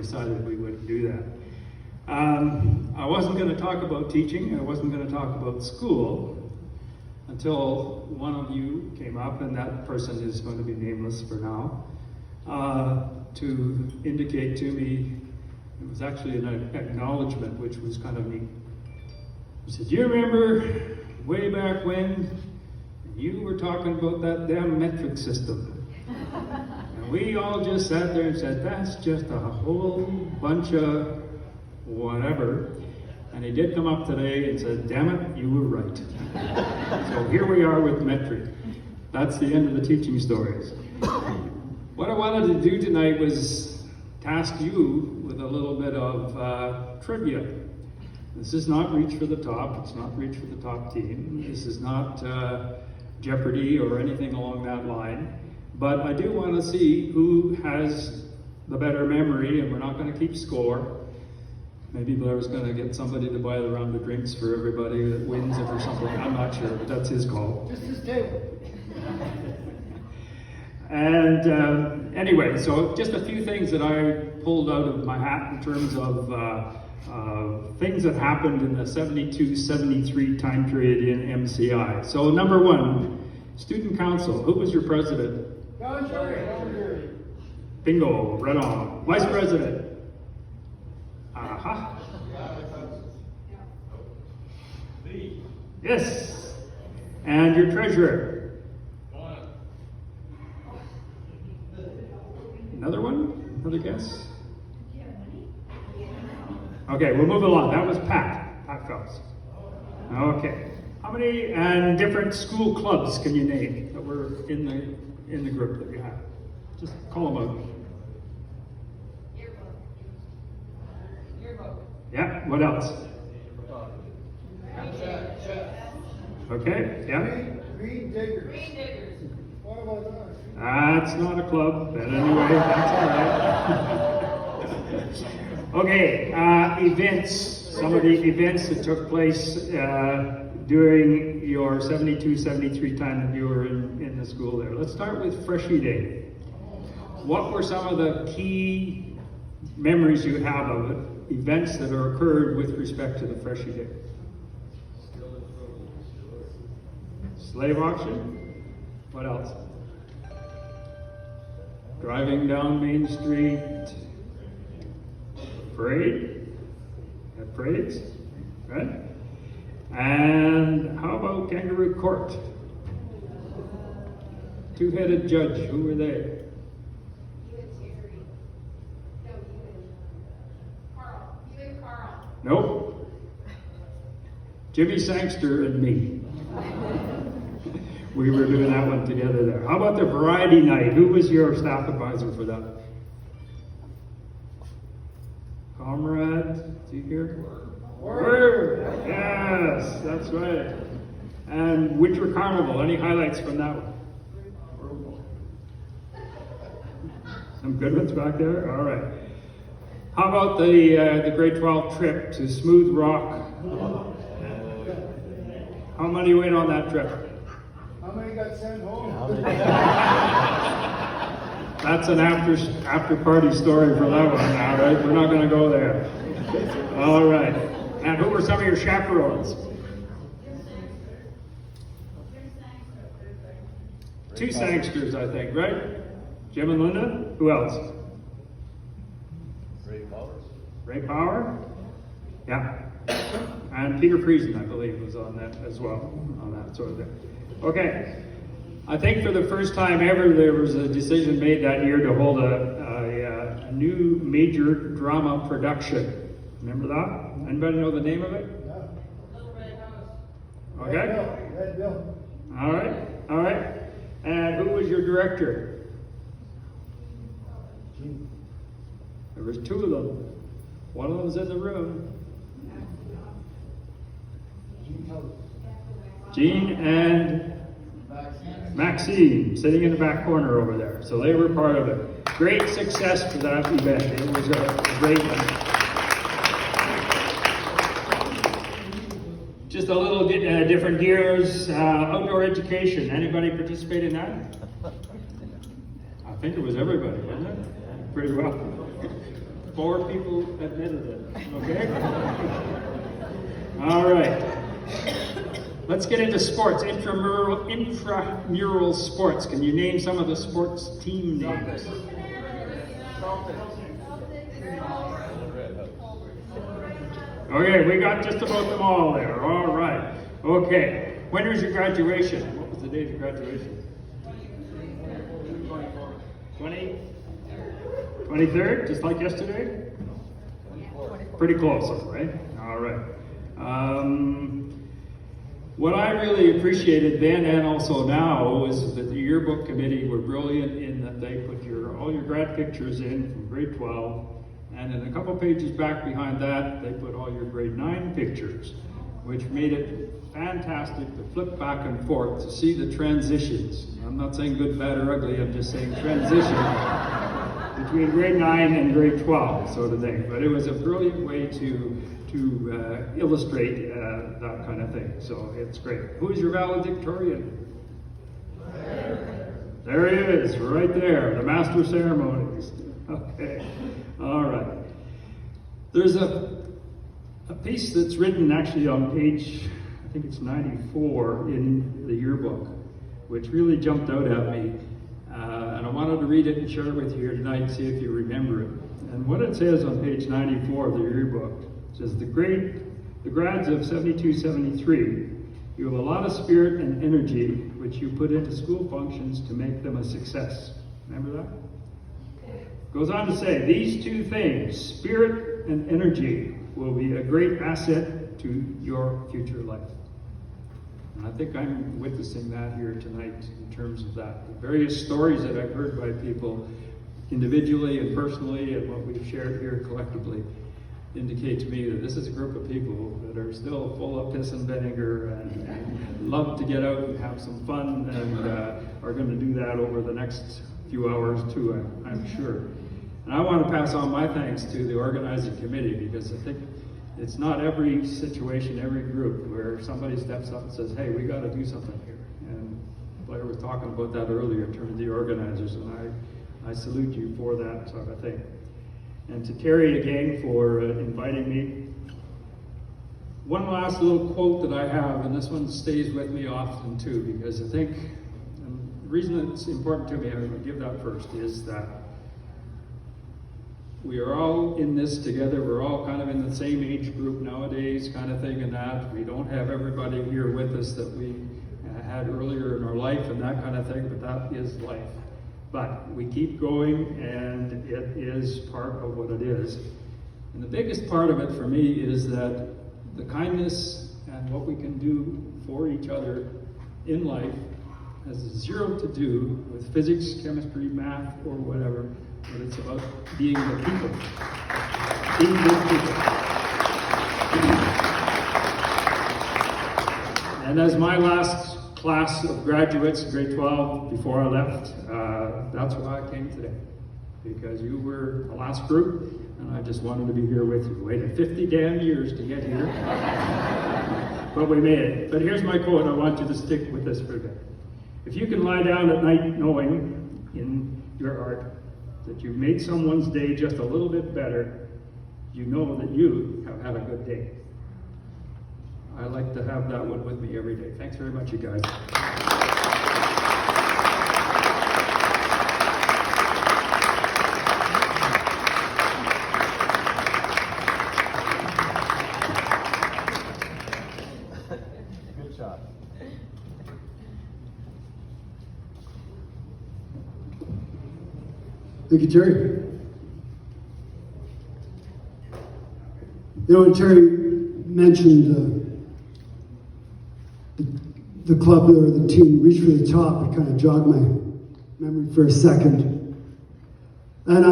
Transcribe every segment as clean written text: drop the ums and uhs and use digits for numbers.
decided we wouldn't do that. I wasn't going to talk about teaching, I wasn't going to talk about school, until one of you came up, and that person is going to be nameless for now, to indicate to me, it was actually an acknowledgement, which was kind of neat. He said, "You remember way back when you were talking about that damn metric system?" And we all just sat there and said, "That's just a whole bunch of whatever." And he did come up today and said, "Damn it, you were right." So here we are with metric. That's the end of the teaching stories. What I wanted to do tonight was task you with a little bit of trivia. This is not Reach for the Top. It's not Reach for the Top team. This is not Jeopardy or anything along that line. But I do want to see who has the better memory, and we're not going to keep score. Maybe Blair's going to get somebody to buy the round of drinks for everybody that wins it or something. I'm not sure, but that's his call. Just his table. And anyway, so just a few things that I pulled out of my hat in terms of things that happened in the 72-73 time period in MCI. So number one, student council. Who was your president? John Sherry. Bingo, right on. Vice president? Aha. Yes. And your treasurer? Another one? Another guess? Okay, we'll move along. That was Pat Phelps. Okay. How many and different school clubs can you name that were in the group that you have? Just call them out. Yeah, what else? Okay, yeah. Green Diggers. What about that? That's not a club, but anyway, that's all right. Okay, events. Some of the events that took place during your 72-73 time that you were in the school there. Let's start with Freshie Day. What were some of the key memories you have of it, events that occurred with respect to the Freshie Day? Slave auction? What else? Driving down Main Street. Parade? Have parades? Right? And how about Kangaroo Court? Two-headed judge, who were they? Nope. Jimmy Sangster and me. We were doing that one together there. How about the variety night? Who was your staff advisor for that? Comrade, is he here? Word. Yes, that's right. And Winter Carnival, any highlights from that one? Some good ones back there? All right. How about the grade 12 trip to Smooth Rock? How many went on that trip? How many got sent home? That's an after party story for that one now, right? We're not going to go there. All right. And who were some of your chaperones? Two Sangsters, I think, right? Jim and Linda? Who else? Ray Power? Yeah. And Peter Friesen, I believe, was on that as well, on that sort of thing. Okay. I think for the first time ever, there was a decision made that year to hold a new major drama production. Remember that? Anybody know the name of it? Yeah. Little Red House. Okay. Red Bill. All right. All right. And who was your director? There was two of them. One of them was in the room. Gene and Maxine, sitting in the back corner over there. So they were part of it. Great success for that event. It was a great one. Just a little different gears. Outdoor education. Anybody participate in that? I think it was everybody, wasn't it? Pretty well. 4 people admitted it, okay? All right. Let's get into sports, intramural sports. Can you name some of the sports team names? Okay, we got just about them all there. All right. Okay. When was your graduation? What was the date of graduation? 23rd, just like yesterday? Pretty close, right? All right. What I really appreciated then and also now is that the yearbook committee were brilliant in that they put all your grad pictures in from grade 12, and then a couple pages back behind that, they put all your grade 9 pictures, which made it fantastic to flip back and forth to see the transitions. I'm not saying good, bad, or ugly, I'm just saying transition between grade 9 and grade 12, sort of thing. But it was a brilliant way to illustrate that kind of thing. So it's great. Who's your valedictorian? There he is, right there, the master of ceremonies. Okay, all right. There's a piece that's written actually on page, I think it's 94 in the yearbook, which really jumped out at me. And I wanted to read it and share it with you here tonight and see if you remember it. And what it says on page 94 of the yearbook, it says, the grads of 72-73, you have a lot of spirit and energy which you put into school functions to make them a success. Remember that? Goes on to say, these two things, spirit and energy, will be a great asset to your future life. And I think I'm witnessing that here tonight in terms of that. The various stories that I've heard by people individually and personally and what we've shared here collectively indicate to me that this is a group of people that are still full of piss and vinegar and love to get out and have some fun and are going to do that over the next few hours too, I'm sure. And I want to pass on my thanks to the organizing committee, because I think it's not every situation, every group where somebody steps up and says, hey, we got to do something here. And Blair was talking about that earlier in terms of the organizers, and I salute you for that sort of thing. And to Terry again for inviting me. One last little quote that I have, and this one stays with me often too, because I think the reason it's important to me, I'm going to give that first, is that we are all in this together. We're all kind of in the same age group nowadays, kind of thing, and that. We don't have everybody here with us that we had earlier in our life and that kind of thing, but that is life. But we keep going, and it is part of what it is. And the biggest part of it for me is that the kindness and what we can do for each other in life has zero to do with physics, chemistry, math, or whatever, but it's about being the people. Being good people. And as my last class of graduates, grade 12, before I left, that's why I came today. Because you were the last group, and I just wanted to be here with you. Waited 50 damn years to get here. But we made it. But here's my quote, I want you to stick with this for a bit. If you can lie down at night knowing in your heart that you've made someone's day just a little bit better, you know that you have had a good day. I like to have that one with me every day. Thanks very much, you guys. Good shot. Thank you, Terry. You know, when Terry mentioned the club or the team Reach for the Top, it kind of jogged my memory for a second. And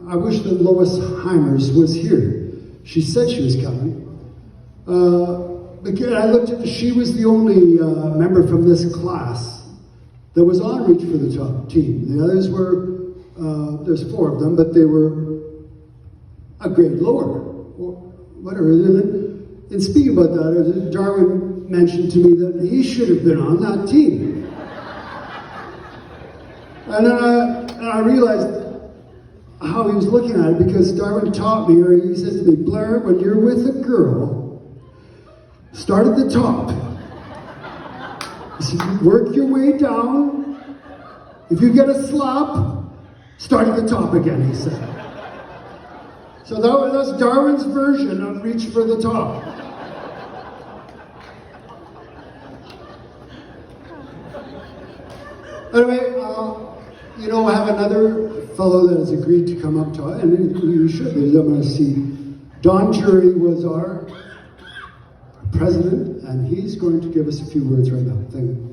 I wish that Lois Heimers was here. She said she was coming. Again, I looked at, she was the only member from this class that was on Reach for the Top team. The others were, there's 4 of them, but they were a grade lower, or whatever. And speaking about that, Darwin mentioned to me that he should have been on that team. And then I realized how he was looking at it, because Darwin taught me, or he says to me, Blair, when you're with a girl, start at the top. He said, work your way down. If you get a slap, start at the top again, he said. So that's Darwin's version of reach for the top. Anyway, I have another fellow that has agreed to come up to us, and you should. I'm going to see. Don Jury was our president, and he's going to give us a few words right now. Thank you.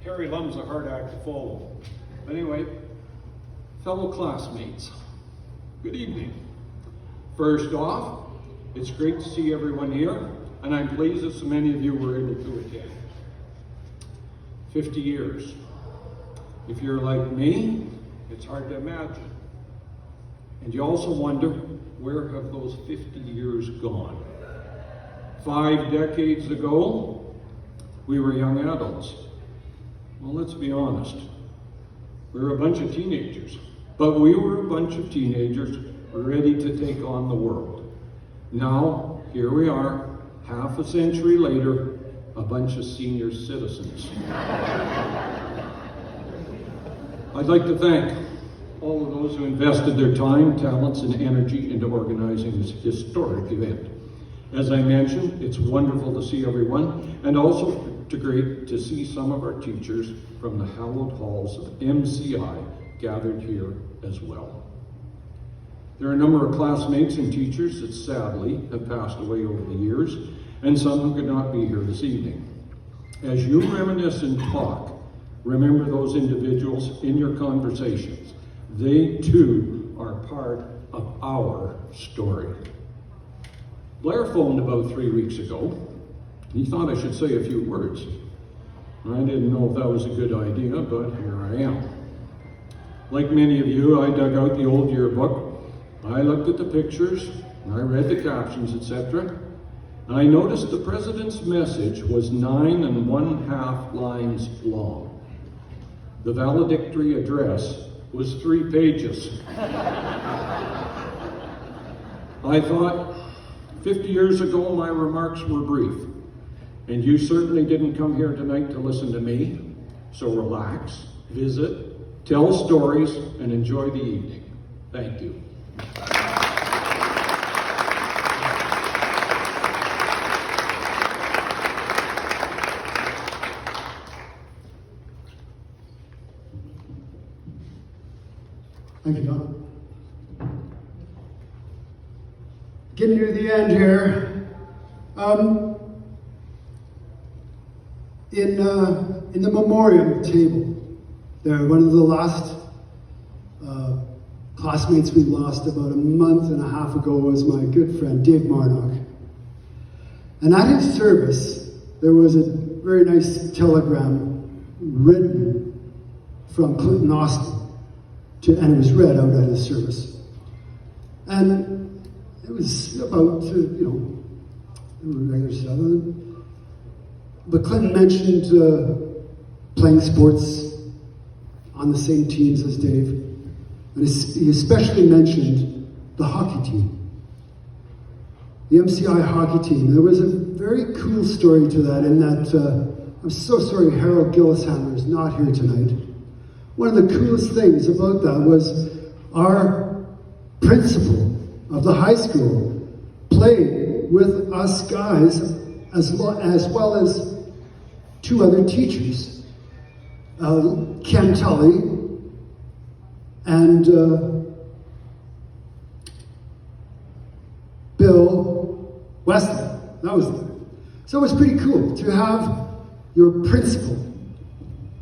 Terry Lum's a hard act to follow. But anyway, fellow classmates, good evening. First off, it's great to see everyone here, and I'm pleased that so many of you were able to attend. 50 years. If you're like me, it's hard to imagine. And you also wonder, where have those 50 years gone? 5 decades ago, we were young adults. Well, let's be honest. We were a bunch of teenagers, but we were a bunch of teenagers ready to take on the world. Now, here we are, half a century later, a bunch of senior citizens. I'd like to thank all of those who invested their time, talents, and energy into organizing this historic event. As I mentioned, it's wonderful to see everyone, and also great to see some of our teachers from the hallowed halls of MCI gathered here as well. There are a number of classmates and teachers that sadly have passed away over the years, and some who could not be here this evening. As you reminisce and talk, remember those individuals in your conversations. They too are part of our story. Blair phoned about 3 weeks ago. He thought I should say a few words. I didn't know if that was a good idea, but here I am. Like many of you, I dug out the old yearbook. I looked at the pictures, and I read the captions, etc. And I noticed the president's message was 9 1/2 lines long. The valedictory address was 3 pages. I thought, 50 years ago, my remarks were brief. And you certainly didn't come here tonight to listen to me. So relax, visit, tell stories, and enjoy the evening. Thank you. Thank you, Don. Getting near the end here. In the memorial table, there, one of the last classmates we lost about a month and a half ago was my good friend, Dave Marnock. And at his service, there was a very nice telegram written from Clinton Austin, and it was read out at his service. And it was about, regular stuff. But Clinton mentioned playing sports on the same teams as Dave. And he especially mentioned the hockey team. The MCI hockey team. There was a very cool story to that in that, I'm so sorry Harold Gillishammer is not here tonight. One of the coolest things about that was our principal of the high school played with us guys as well as 2 other teachers, Ken Tully and Bill Wesley. That was it. So it was pretty cool to have your principal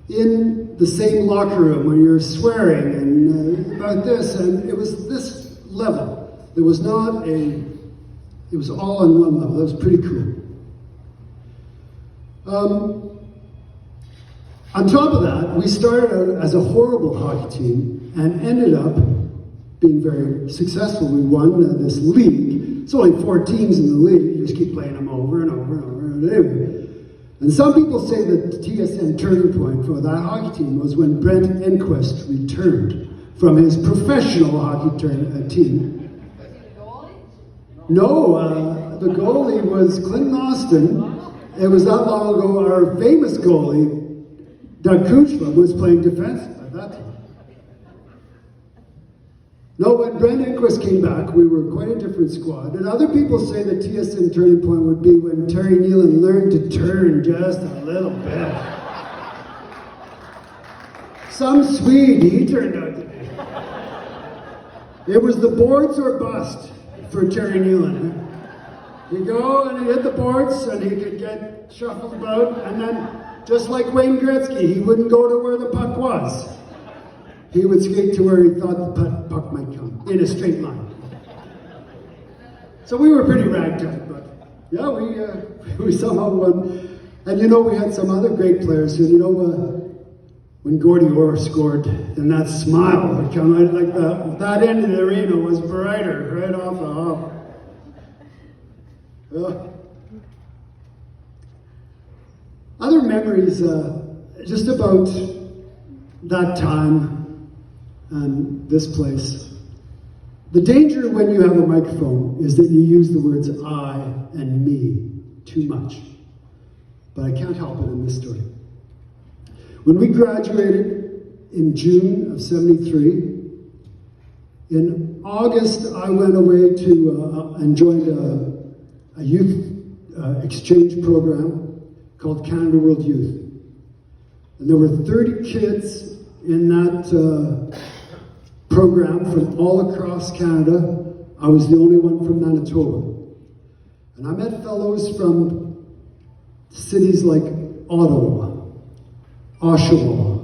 in the same locker room when you're swearing and about this, and it was this level. It was not it was all on one level. That was pretty cool. On top of that, we started out as a horrible hockey team and ended up being very successful. We won this league. It's only 4 teams in the league. You just keep playing them over and over and over. And anyway. And some people say that the TSN turning point for that hockey team was when Brent Enquist returned from his professional hockey team. No, the goalie was Clinton Austin. It was that long ago. Our famous goalie, Doug Kuchma, was playing defense at that time. No, when Brent Enquist came back, we were quite a different squad. And other people say the TSN turning point would be when Terry Nealon learned to turn just a little bit. Some Swede he turned out to be. It was the boards or bust for Terry Nealon. He'd go and he'd hit the boards and he could get shuffled about, and then, just like Wayne Gretzky, he wouldn't go to where the puck was. He would skate to where he thought the puck might come, in a straight line. So we were pretty ragtag, but yeah, we somehow won. And you know, we had some other great players who, when Gordie Orr scored, then that smile would come out like that end of the arena was brighter right off the hop. Other memories, just about that time and this place. The danger when you have a microphone is that you use the words I and me too much. But I can't help it in this story. When we graduated in June of '73, in August I went away to and joined a youth exchange program called Canada World Youth. And there were 30 kids in that program from all across Canada. I was the only one from Manitoba. And I met fellows from cities like Ottawa, Oshawa,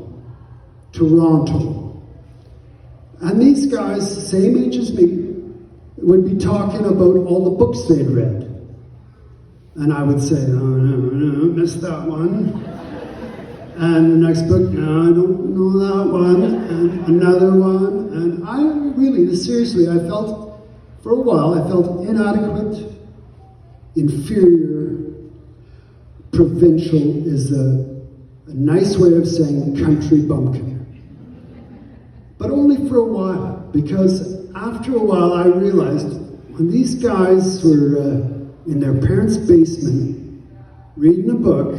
Toronto. And these guys, same age as me, would be talking about all the books they'd read. And I would say, oh, no, missed that one. And the next book, no, I don't know that one. And another one. And I really, seriously, I felt, for a while, I felt inadequate, inferior. Provincial is a nice way of saying country bumpkin. But only for a while, because after a while I realized when these guys were in their parents' basement reading a book,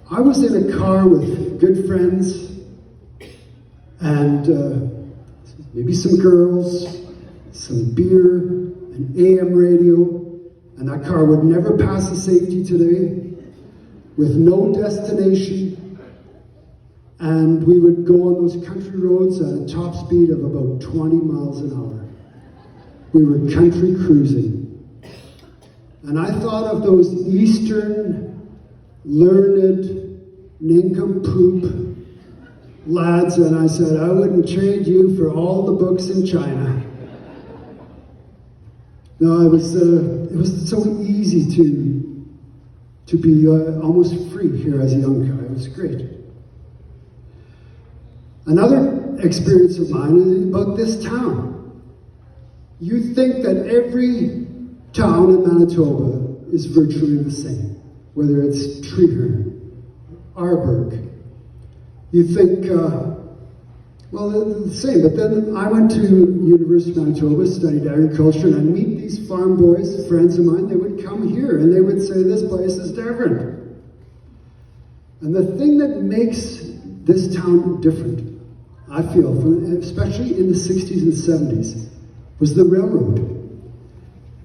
I was in a car with good friends and maybe some girls, some beer, an AM radio, and that car would never pass a safety today, with no destination, and we would go on those country roads at a top speed of about 20 miles an hour. We were country cruising. And I thought of those Eastern, learned, nincompoop lads, and I said, I wouldn't trade you for all the books in China. No, it was so easy to be almost free here as a young guy. It was great. Another experience of mine is about this town. You think that every town in Manitoba is virtually the same, whether it's Treeherne, Arborg. You think, well, they're the same. But then I went to University of Manitoba, studied agriculture, and I'd meet these farm boys, friends of mine. They would come here and they would say, this place is different. And the thing that makes this town different, I feel, especially in the 60s and 70s, was the railroad.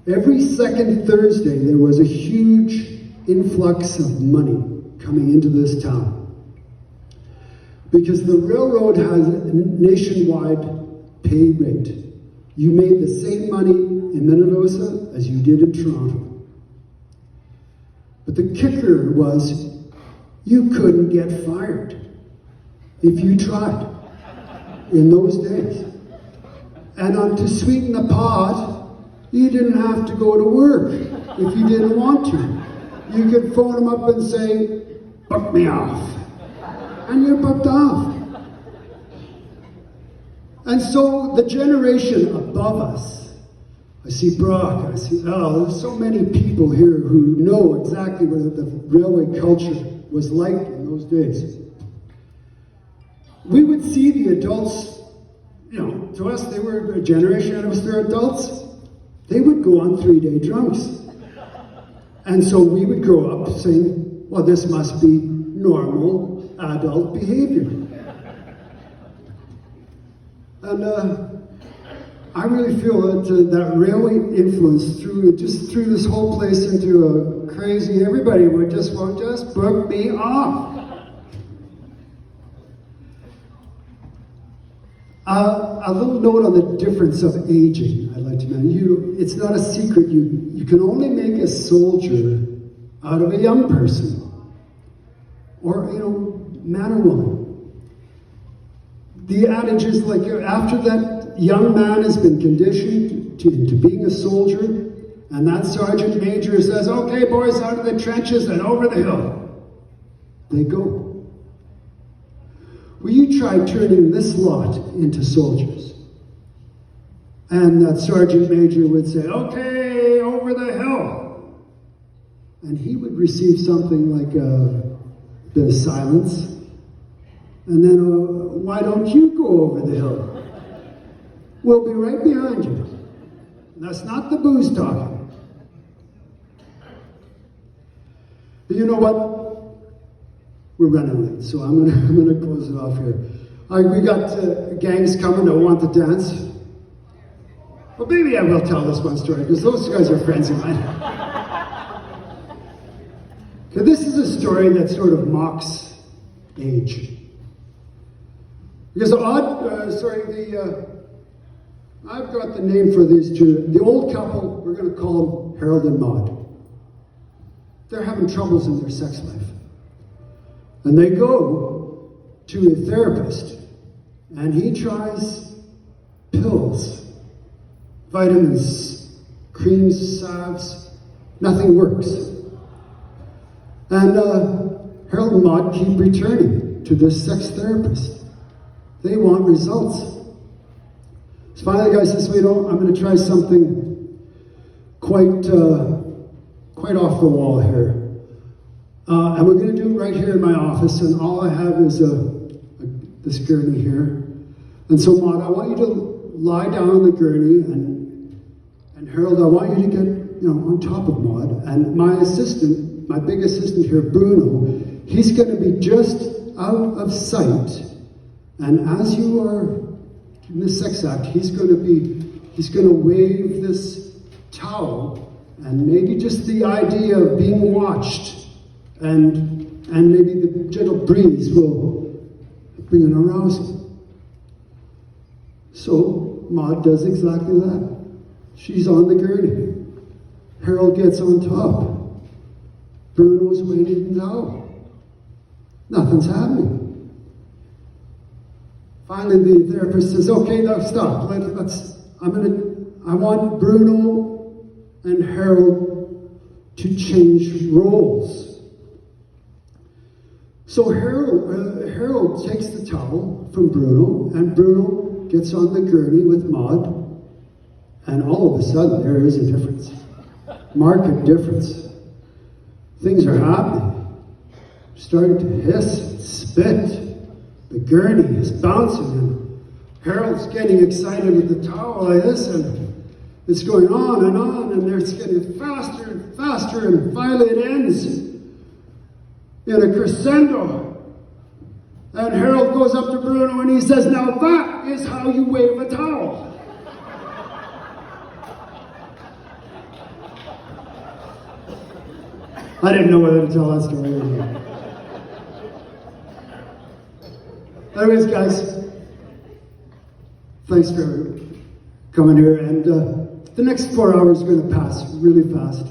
Every second Thursday, there was a huge influx of money coming into this town. Because the railroad has a nationwide pay rate. You made the same money in Minnedosa as you did in Toronto. But the kicker was, you couldn't get fired if you tried in those days. And to sweeten the pot, you didn't have to go to work if you didn't want to. You could phone them up and say, book me off. And you're booked off. And so the generation above us, I see Brock, I see Al, there's so many people here who know exactly what the railway culture was like in those days. We would see the adults, to us they were a generation of us, they're adults. They would go on 3-day drunks. And so we would grow up saying, well, this must be normal adult behavior. And I really feel that that railway influence threw this whole place into a crazy, everybody would just book me off. A little note on the difference of aging, I'd like to mention. It's not a secret. You can only make a soldier out of a young person, or man or woman. The adage is like after that young man has been conditioned into being a soldier, and that sergeant major says, "Okay, boys, out of the trenches and over the hill," they go. Well, you try turning this lot into soldiers. And that sergeant major would say, "Okay, over the hill." And he would receive something like a bit of silence. And then, "Why don't you go over the hill? We'll be right behind you." That's not the booze talking. But you know what? We're running late, so I'm gonna close it off here. We got gangs coming that want to dance. Well, maybe I will tell this one story, because those guys are friends of mine. Okay, this is a story that sort of mocks age. Because I've got the name for these two. The old couple, we're going to call them Harold and Maude. They're having troubles in their sex life. And they go to a therapist, and he tries pills, vitamins, creams, salves. Nothing works. And Harold and Maude keep returning to this sex therapist. They want results. So finally the guy says, "I'm going to try something quite off the wall here. And we're going to do it right here in my office, and all I have is this gurney here. And so, Maude, I want you to lie down on the gurney, and Harold, I want you to get on top of Maude. And my assistant, my big assistant here, Bruno, he's going to be just out of sight. And as you are in this sex act, he's going to wave this towel, and maybe just the idea of being watched. And maybe the gentle breeze will bring an arousal." So Maude does exactly that. She's on the gurney. Harold gets on top. Bruno's waiting down. Nothing's happening. Finally, the therapist says, "Okay, now stop. I want Bruno and Harold to change roles." So Harold takes the towel from Bruno, and Bruno gets on the gurney with Maude, and all of a sudden there is a difference. Marked difference. Things are happening. Starting to hiss and spit. The gurney is bouncing, and Harold's getting excited with the towel like this, and it's going on, and it's getting faster and faster, and finally it ends in a crescendo. And Harold goes up to Bruno and he says, "Now that is how you wave a towel." I didn't know whether to tell that story or not. Anyways, guys, thanks for coming here. And the next 4 hours are going to pass really fast.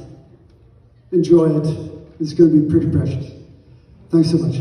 Enjoy it. It's going to be pretty precious. Thanks so much.